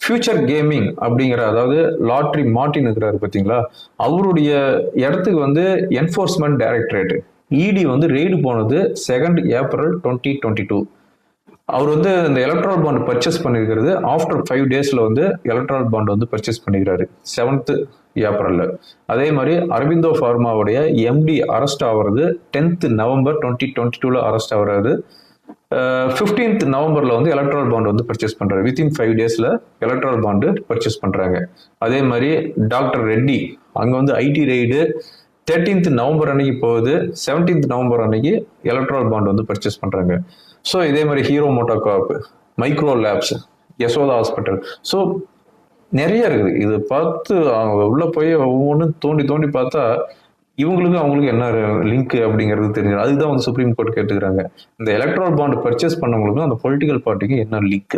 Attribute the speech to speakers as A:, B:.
A: Future gaming அப்படிங்கிற, அதாவது lottery Martin இருக்கிறாரு பார்த்தீங்களா, அவருடைய இடத்துக்கு வந்து என்ஃபோர்ஸ்மெண்ட் டைரக்டரேட் இடி வந்து ரெய்டு போனது 2 ஏப்ரல் 2022. அவர் வந்து இந்த எலக்ட்ரால் பாண்ட் பர்ச்சேஸ் பண்ணியிருக்கிறது ஆஃப்டர் 5 டேஸ்ல வந்து எலக்ட்ரால் பாண்ட் வந்து பர்ச்சேஸ் பண்ணிக்கிறாரு 7th ஏப்ரல்ல. அதே மாதிரி அரவிந்தோ ஃபார்மாவுடைய எம்டி அரெஸ்ட் ஆகிறது 10th நவம்பர் 2022ல அரெஸ்ட் ஆகுறாரு. 15th நவம்பர்ல வந்து எலக்ட்ரால் பாண்ட் வந்து பர்ச்சேஸ் பண்றாரு. வித்தின் 5 டேஸ்ல எலக்ட்ரால் பாண்டு பர்ச்சேஸ் பண்றாங்க. அதே மாதிரி டாக்டர் ரெட்டி அங்க வந்து ஐடி ரெய்டு 13th நவம்பர் அன்னைக்கு போகுது. 17th நவம்பர் அன்னைக்கு எலக்ட்ரால் பாண்ட் வந்து பர்ச்சேஸ் பண்றாங்க. ஸோ இதே மாதிரி hero MotoCorp, micro labs, Yashoda hospital, so நிறைய இருக்குது. இது பார்த்து அவங்க உள்ள போய் ஒவ்வொன்றும் தோண்டி தோண்டி பார்த்தா இவங்களுக்கும் அவங்களுக்கும் என்ன லிங்க் அப்படிங்கிறது தெரிஞ்சது. அதுதான் வந்து சுப்ரீம் கோர்ட் கேட்டுக்கிறாங்க, இந்த எலக்ட்ரால் பாண்ட் பர்ச்சேஸ் பண்ணவங்களுக்கும் அந்த பொலிட்டிக்கல் பார்ட்டிக்கும் என்ன லிங்க்.